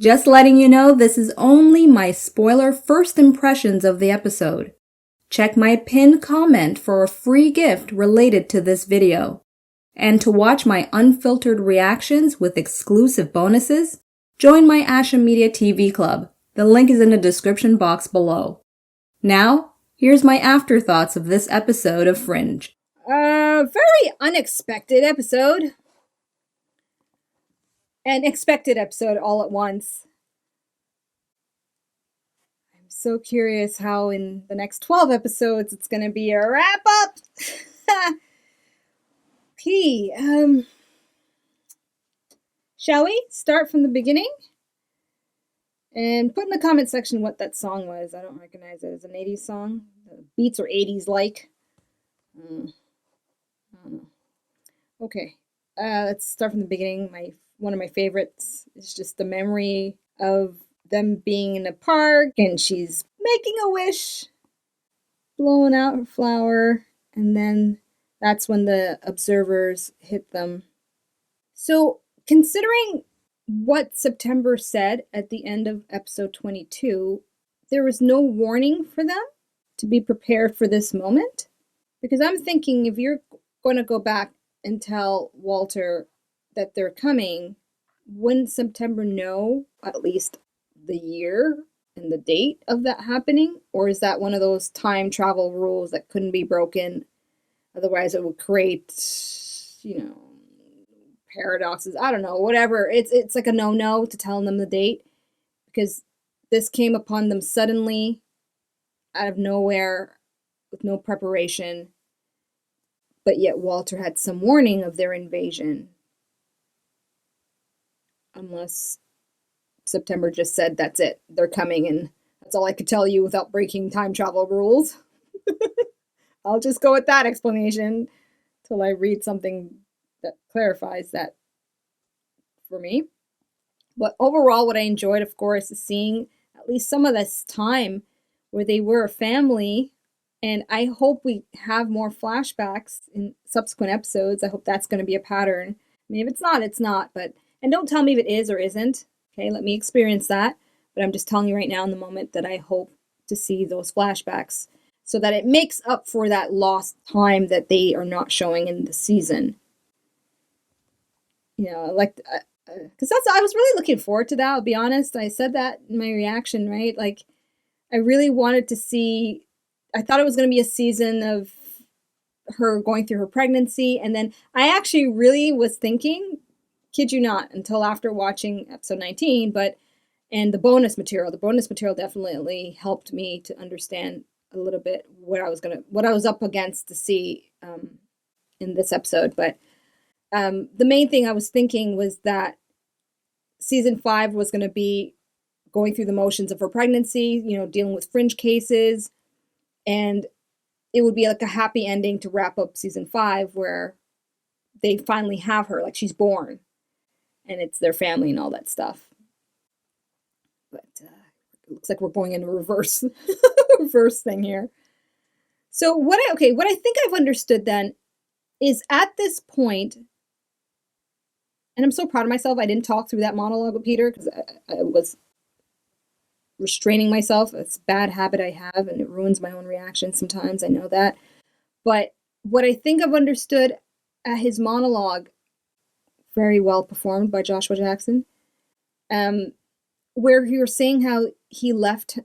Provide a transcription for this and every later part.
Just letting you know this is only my spoiler first impressions of the episode. Check my pinned comment for a free gift related to this video. And to watch my unfiltered reactions with exclusive bonuses, join my Asha Media TV Club. The link is in the description box below. Now, here's my afterthoughts of this episode of Fringe. Very unexpected episode. An expected episode all at once. I'm so curious how in the next 12 episodes it's going to be a wrap-up. Okay, shall we start from the beginning? And put in the comment section what that song was. I don't recognize it as an 80s song. The beats are 80s like. I don't know. Okay, let's start from the beginning. One of my favorites is just the memory of them being in a park and she's making a wish, blowing out her flower, and then that's when the observers hit them. So, considering what September said at the end of episode 22, there was no warning for them to be prepared for this moment. Because I'm thinking if you're going to go back and tell Walter that they're coming, wouldn't September know at least the year and the date of that happening? Or is that one of those time travel rules that couldn't be broken? Otherwise it would create, paradoxes. I don't know, whatever. It's like a no-no to telling them the date. Because this came upon them suddenly, out of nowhere, with no preparation. But yet Walter had some warning of their invasion. Unless September just said, that's it, they're coming, and that's all I could tell you without breaking time travel rules. I'll just go with that explanation till I read something that clarifies that for me. But overall, what I enjoyed, of course, is seeing at least some of this time where they were a family. And I hope we have more flashbacks in subsequent episodes. I hope that's going to be a pattern. I mean, if it's not, it's not. And don't tell me if it is or isn't. Okay, let me experience that. But I'm just telling you right now in the moment that I hope to see those flashbacks so that it makes up for that lost time that they are not showing in the season. Because I was really looking forward to that, I'll be honest. I said that in my reaction, right? Like, I really wanted to see... I thought it was going to be a season of her going through her pregnancy. And then I actually really was thinking, kid you not, until after watching episode 19, and the bonus material. The bonus material definitely helped me to understand a little bit what I was up against to see in this episode. But the main thing I was thinking was that season 5 was going to be going through the motions of her pregnancy, dealing with fringe cases. And it would be like a happy ending to wrap up season 5 where they finally have her, like she's born. And it's their family and all that stuff. But it looks like we're going into reverse thing here. So what I think I've understood then is at this point, and I'm so proud of myself, I didn't talk through that monologue with Peter because I was restraining myself. It's a bad habit I have, and it ruins my own reaction sometimes. I know that. But what I think I've understood at his monologue, very well performed by Joshua Jackson, where he was saying how he left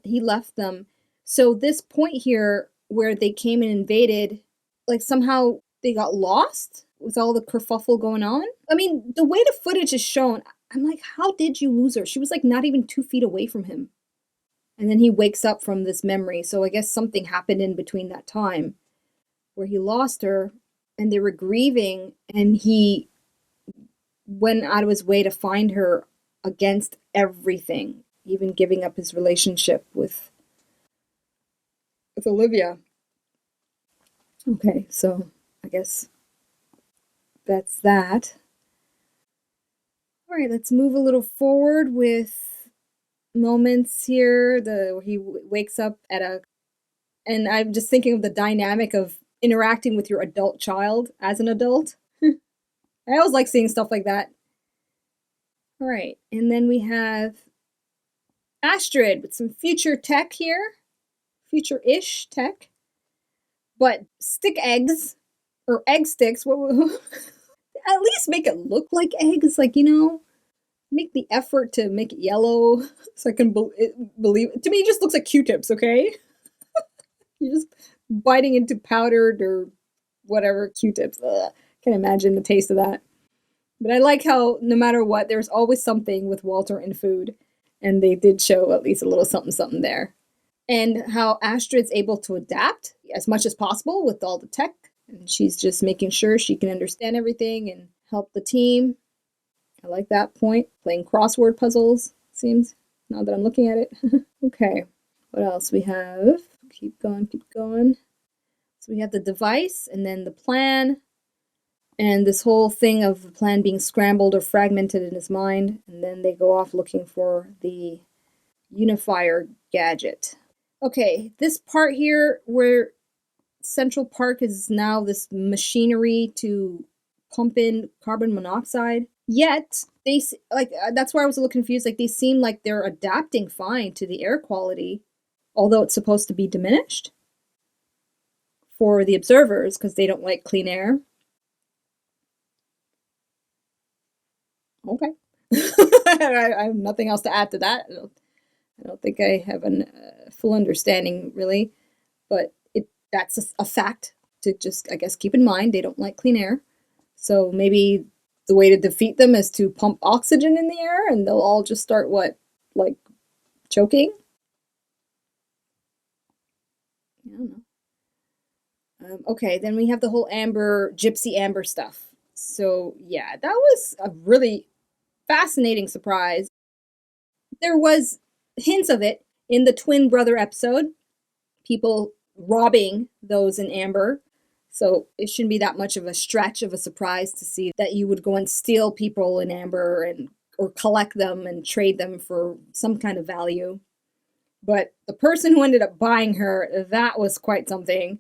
them. So this point here where they came and invaded, like somehow they got lost with all the kerfuffle going on. I mean, the way the footage is shown, I'm like, how did you lose her? She was like not even 2 feet away from him. And then he wakes up from this memory. So I guess something happened in between that time where he lost her and they were grieving, and he went out of his way to find her against everything, even giving up his relationship with Olivia. Okay, so I guess that's that. All right, let's move a little forward with moments here. He wakes up and I'm just thinking of the dynamic of interacting with your adult child as an adult. I always like seeing stuff like that. All right, and then we have Astrid with some future tech here. Future-ish tech. But stick eggs, or egg sticks, at least make it look like eggs, like, make the effort to make it yellow so I can believe it. To me, it just looks like Q-tips, okay? You're just biting into powdered or whatever Q-tips. Ugh, can't imagine the taste of that. But I like how no matter what, there's always something with Walter and food. And they did show at least a little something something there. And how Astrid's able to adapt as much as possible with all the tech. And she's just making sure she can understand everything and help the team. I like that point. Playing crossword puzzles, seems, now that I'm looking at it. Okay, what else we have? Keep going, keep going. So we have the device and then the plan. And this whole thing of the plan being scrambled or fragmented in his mind. And then they go off looking for the Unifier gadget. Okay, this part here where Central Park is now this machinery to pump in carbon monoxide. Yet, that's why I was a little confused. Like, they seem like they're adapting fine to the air quality, although it's supposed to be diminished for the observers because they don't like clean air. Okay. I have nothing else to add to that. I don't think I have a full understanding, really. But that's a fact to just, I guess, keep in mind. They don't like clean air. So maybe the way to defeat them is to pump oxygen in the air and they'll all just start, choking? I don't know. Okay, then we have the whole Gypsy Amber stuff. So, yeah, that was a really fascinating surprise. There was hints of it in the twin brother episode. People robbing those in Amber. So it shouldn't be that much of a stretch of a surprise to see that you would go and steal people in Amber or collect them and trade them for some kind of value. But the person who ended up buying her, that was quite something,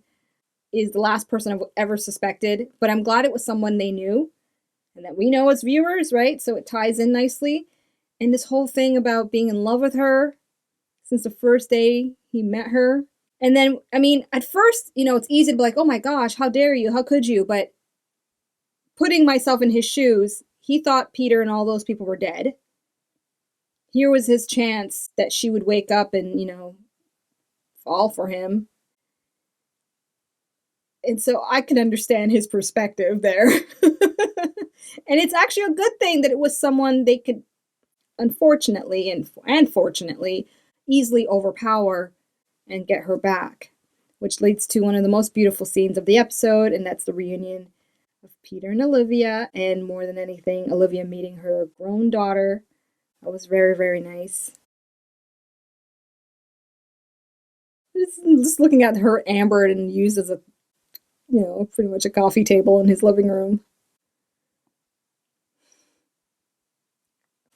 is the last person I've ever suspected. But I'm glad it was someone they knew and that we know as viewers, right? So it ties in nicely. And this whole thing about being in love with her since the first day he met her. And then, at first, it's easy to be like, oh my gosh, how dare you? How could you? But putting myself in his shoes, he thought Peter and all those people were dead. Here was his chance that she would wake up and, fall for him. And so I can understand his perspective there. And it's actually a good thing that it was someone they could, unfortunately and fortunately, easily overpower and get her back, which leads to one of the most beautiful scenes of the episode, and that's the reunion of Peter and Olivia, and more than anything, Olivia meeting her grown daughter. That was very, very nice. Just looking at her ambered and used as a, pretty much a coffee table in his living room.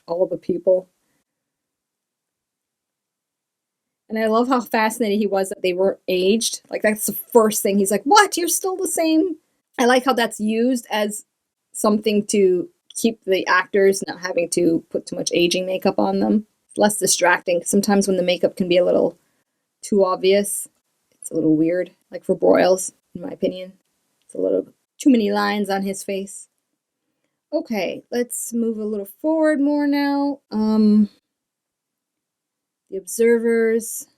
All the people. And I love how fascinated he was that they weren't aged. Like, that's the first thing. He's like, what? You're still the same? I like how that's used as something to keep the actors not having to put too much aging makeup on them. It's less distracting. Sometimes when the makeup can be a little too obvious, it's a little weird. Like for Broyles, in my opinion. It's a little too many lines on his face. Okay, let's move a little forward more now. The observers.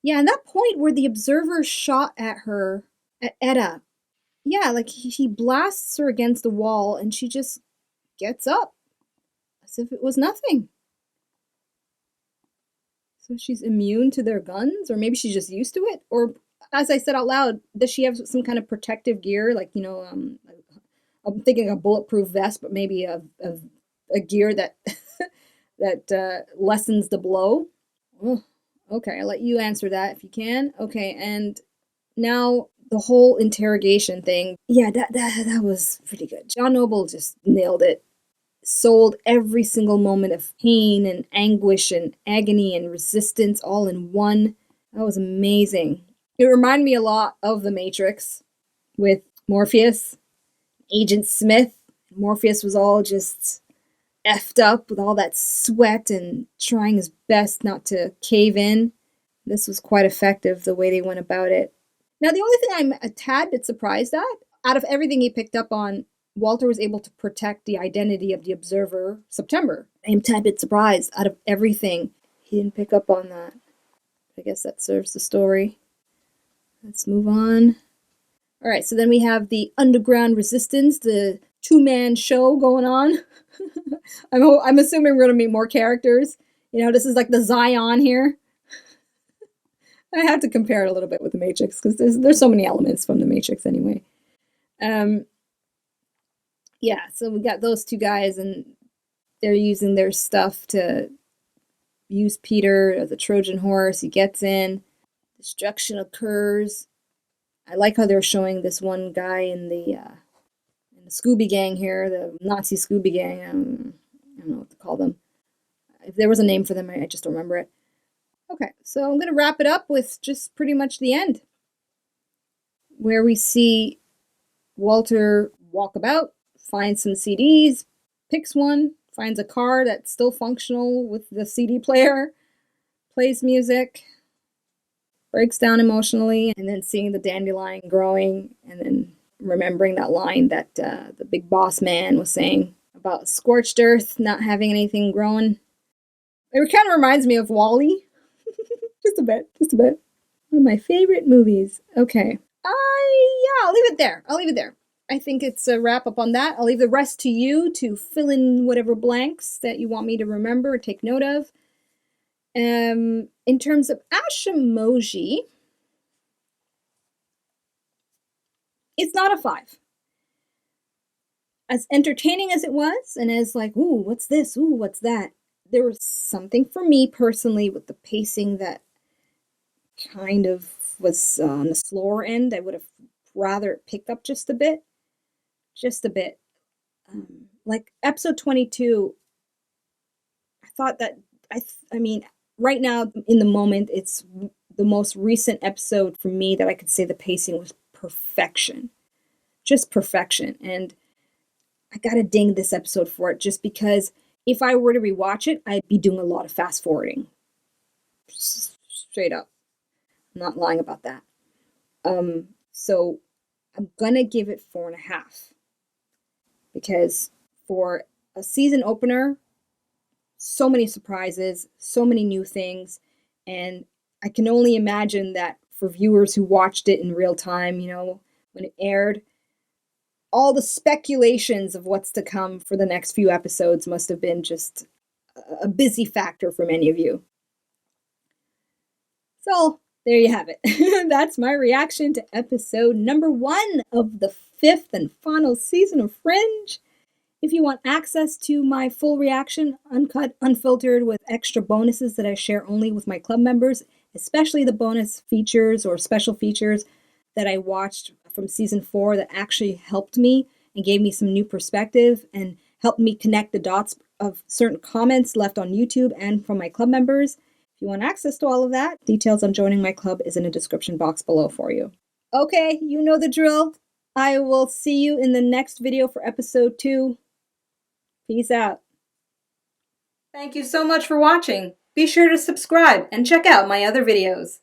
Yeah, and that point where the observer shot at her, at Etta. Yeah, like he blasts her against the wall and she just gets up as if it was nothing. So she's immune to their guns, or maybe she's just used to it. Or, as I said out loud, does she have some kind of protective gear? Like, I'm thinking a bulletproof vest, but maybe a gear that that lessens the blow. Oh, okay, I'll let you answer that if you can. Okay, and now the whole interrogation thing. Yeah, that was pretty good. John Noble just nailed it. Sold every single moment of pain and anguish and agony and resistance all in one. That was amazing. It reminded me a lot of The Matrix with Morpheus, Agent Smith. Morpheus was all just effed up with all that sweat and trying his best not to cave in. This was quite effective, the way they went about it. Now, the only thing I'm a tad bit surprised at, out of everything he picked up on, Walter was able to protect the identity of the observer, September. I'm a tad bit surprised. Out of everything, he didn't pick up on that. I guess that serves the story. Let's move on. All right, so then we have the Underground Resistance, the two-man show going on. I'm assuming we're going to meet more characters. You know, this is like the Zion here. I have to compare it a little bit with the Matrix because there's so many elements from the Matrix anyway. Yeah, so we got those two guys, and they're using their stuff to use Peter as a Trojan horse. He gets in. Destruction occurs. I like how they're showing this one guy in the Scooby Gang here, the Nazi Scooby Gang. I don't know what to call them. If there was a name for them, I just don't remember it. Okay, so I'm going to wrap it up with just pretty much the end, where we see Walter walk about, find some CDs, picks one, finds a car that's still functional with the CD player, plays music, breaks down emotionally, and then seeing the dandelion growing, and then remembering that line that the big boss man was saying about scorched earth, not having anything growing. It kind of reminds me of WALL-E. Just a bit. One of my favorite movies. Okay. I'll leave it there. I think it's a wrap up on that. I'll leave the rest to you to fill in whatever blanks that you want me to remember or take note of. In terms of Ashamoji, it's not a 5. As entertaining as it was, and as like, ooh, what's this? Ooh, what's that? There was something for me personally with the pacing that kind of was on the slower end. I would have rather picked up just a bit. Like episode 22, I thought that, I mean, right now in the moment, it's the most recent episode for me that I could say the pacing was perfection. Just perfection. And I gotta ding this episode for it, just because if I were to rewatch it, I'd be doing a lot of fast forwarding. Straight up. I'm not lying about that. So I'm gonna give it 4.5. Because for a season opener, so many surprises, so many new things, and I can only imagine that for viewers who watched it in real time, you know, when it aired, all the speculations of what's to come for the next few episodes must have been just a busy factor for many of you. So there you have it. That's my reaction to episode number 1 of the 5th and final season of Fringe. If you want access to my full reaction, uncut, unfiltered, with extra bonuses that I share only with my club members, especially the bonus features or special features that I watched from season 4 that actually helped me and gave me some new perspective and helped me connect the dots of certain comments left on YouTube and from my club members. If you want access to all of that, details on joining my club is in the description box below for you. Okay, you know the drill. I will see you in the next video for episode 2. Peace out. Thank you so much for watching. Be sure to subscribe and check out my other videos.